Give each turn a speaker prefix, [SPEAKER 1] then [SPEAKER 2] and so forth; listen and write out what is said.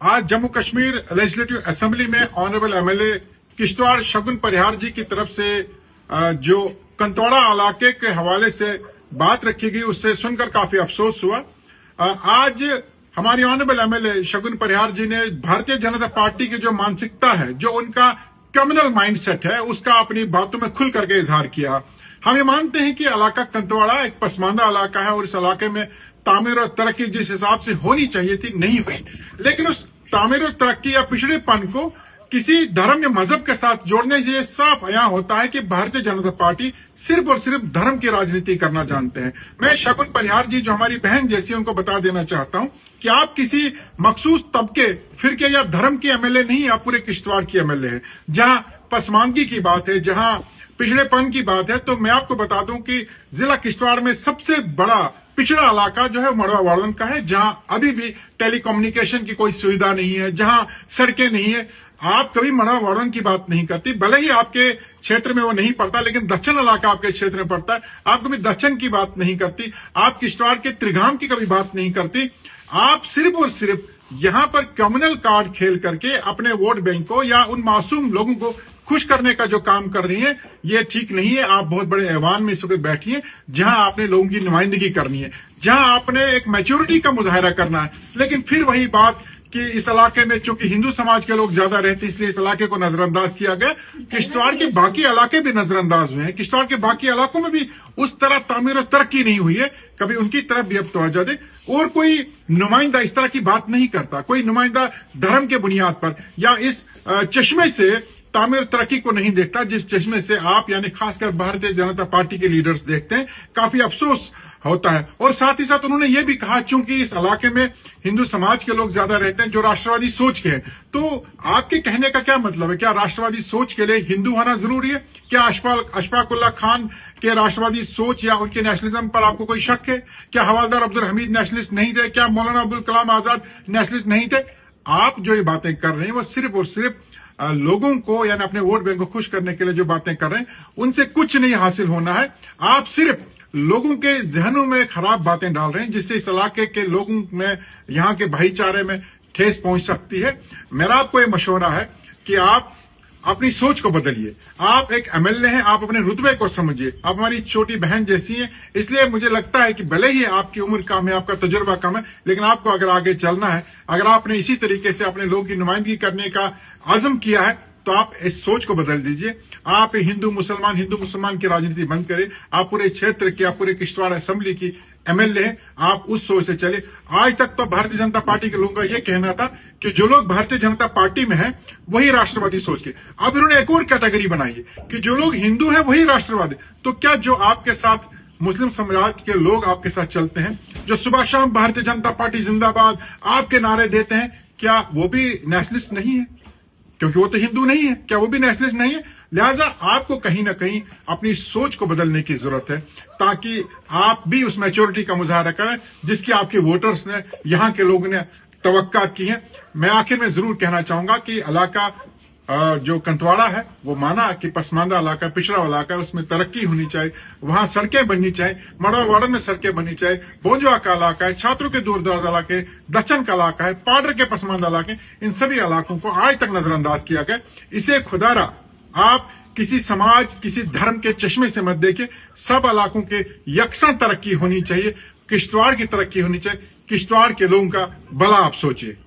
[SPEAKER 1] आज Jammu Kashmir legislative assembly में honourable MLA Kishtwar शगुन परिहार जी की तरफ से जो कंतौड़ा इलाके के हवाले से बात रखी गई उससे सुनकर काफी अफसोस हुआ। आज हमारी ऑनरेबल एमएलए शगुन परिहार जी ने भारतीय जनता पार्टी की जो मानसिकता है, जो उनका कम्युनल माइंडसेट है, उसका अपनी बातों में खुल करके इजहार किया। हम ये मानते हैं कि इलाका कंतौड़ा एक पसमानदा इलाका है और इस इलाके में तामीर और तरक्की जिस हिसाब से होनी चाहिए थी नहीं हुई, लेकिन उस तामीर और तरक्की या पिछड़ेपन को किसी धर्म या मजहब के साथ जोड़ने से साफ अयां होता है कि भारतीय जनता पार्टी सिर्फ और सिर्फ धर्म की राजनीति करना जानते हैं। मैं शगुन परिहार जी जो हमारी बहन जैसी उनको बता देना चाहता हूं कि आप किसी मखसूस तबके, फिरके या धर्म की एमएलए नहीं, आप पूरे किश्तवाड़ की एमएलए है। जहां पसमानदगी की बात है, जहां पिछड़ेपन की बात है, तो मैं आपको बता दूं कि जिला किश्तवाड़ में सबसे बड़ा पिछड़ा इलाका जो है मड़वा वार्डन का है, जहां अभी भी टेलीकम्युनिकेशन की कोई सुविधा नहीं है, जहां सड़कें नहीं है। आप कभी मड़वा वार्डन की बात नहीं करती, भले ही आपके क्षेत्र में वो नहीं पड़ता, लेकिन दक्षिण इलाका आपके क्षेत्र में पड़ता है। आप कभी दक्षिण की बात नहीं करती, आप किश्तवाड़ के त्रिगाम की कभी बात नहीं करती। आप सिर्फ और सिर्फ यहां पर कम्युनल कार्ड खेल करके अपने वोट बैंक को या उन मासूम लोगों को खुश करने का जो काम कर रही है, ये ठीक नहीं है। आप बहुत बड़े ऐवान में इस वक्त बैठी हैं, जहां आपने लोगों की नुमाइंदगी करनी है, जहां आपने एक मैच्योरिटी का मुजाहरा करना है, लेकिन फिर वही बात कि इस इलाके में चूंकि हिंदू समाज के लोग ज्यादा रहते हैं इसलिए इस इलाके को नजरअंदाज किया गया। किश्तवाड़ के बाकी इलाके भी नजरअंदाज हुए हैं, किश्तवाड़ के बाकी इलाकों में भी उस तरह तामीर और तरक्की नहीं हुई है। कभी उनकी तरफ भी अब तवज्जो दे। और कोई नुमाइंदा इस तरह की बात नहीं करता, कोई नुमाइंदा धर्म के बुनियाद पर या इस चश्मे से तामीर तरक्की को नहीं देखता जिस चश्मे से आप यानी खासकर भारतीय जनता पार्टी के लीडर्स देखते हैं। काफी अफसोस होता है। और साथ ही साथ उन्होंने ये भी कहा चूंकि इस इलाके में हिंदू समाज के लोग ज्यादा रहते हैं जो राष्ट्रवादी सोच के हैं, तो आपके कहने का क्या मतलब है? क्या राष्ट्रवादी सोच के लिए हिंदू होना जरूरी है? क्या अशफाक उल्लाह खान के राष्ट्रवादी सोच या उनके नेशनलिज्म पर आपको कोई शक है? क्या हवालदार अब्दुल हमीद नेशनलिस्ट नहीं थे? क्या मौलाना अब्दुल कलाम आजाद नेशनलिस्ट नहीं थे? आप जो ये बातें कर रहे हैं वो सिर्फ और सिर्फ लोगों को यानी अपने वोट बैंक को खुश करने के लिए जो बातें कर रहे हैं उनसे कुछ नहीं हासिल होना है। आप सिर्फ लोगों के जहनों में खराब बातें डाल रहे हैं जिससे इस इलाके के लोगों में, यहाँ के भाईचारे में ठेस पहुंच सकती है। मेरा आपको ये मशवरा है कि आप अपनी सोच को बदलिए। आप एक एमएलए हैं, आप अपने रुतबे को समझिए। आप हमारी छोटी बहन जैसी हैं, इसलिए मुझे लगता है कि भले ही आपकी उम्र कम है, आपका तजुर्बा कम है, लेकिन आपको अगर आगे चलना है, अगर आपने इसी तरीके से अपने लोगों की नुमाइंदगी करने का आजम किया है, तो आप इस सोच को बदल दीजिए। आप हिंदू मुसलमान की राजनीति बंद करें। आप पूरे क्षेत्र की, आप पूरे किश्तवाड़ असेंबली की एमएलए हैं, आप उस सोच से चले। आज तक तो भारतीय जनता पार्टी के लोगों का यह कहना था कि जो लोग भारतीय जनता पार्टी में हैं वही राष्ट्रवादी सोच के। अब इन्होंने एक और कैटेगरी बनाई है कि जो लोग हिंदू हैं वही राष्ट्रवादी। तो क्या जो आपके साथ मुस्लिम समाज के लोग आपके साथ चलते हैं, जो सुबह शाम भारतीय जनता पार्टी जिंदाबाद आपके नारे देते हैं, क्या वो भी नेशनलिस्ट नहीं है? क्योंकि वो तो हिंदू नहीं है, क्या वो भी नेशनलिस्ट नहीं है? लिहाजा आपको कहीं ना कहीं अपनी सोच को बदलने की जरूरत है ताकि आप भी उस मैच्योरिटी का मुजाहरा करें जिसकी आपके वोटर्स ने, यहाँ के लोगों ने तवक्का की है। मैं आखिर में जरूर कहना चाहूंगा कि इलाका जो कंतवाड़ा है वो माना कि पसमानदा इलाका, पिछड़ा इलाका है, उसमें तरक्की होनी चाहिए, वहां सड़कें बननी चाहिए, मड़वा वार्डन में सड़कें बननी चाहिए, बोंजवा का इलाका है, छात्रों के दूर दराज इलाके, दक्षिण का इलाका है, पाडर के पसमानदा इलाके, इन सभी इलाकों को आज तक नजरअंदाज किया गया। इसे खुदारा आप किसी समाज, किसी धर्म के चश्मे से मत देखिए। सब इलाकों के यकसा तरक्की होनी चाहिए, किश्तवाड़ की तरक्की होनी चाहिए, किश्तवाड़ के लोगों का भला आप सोचिए।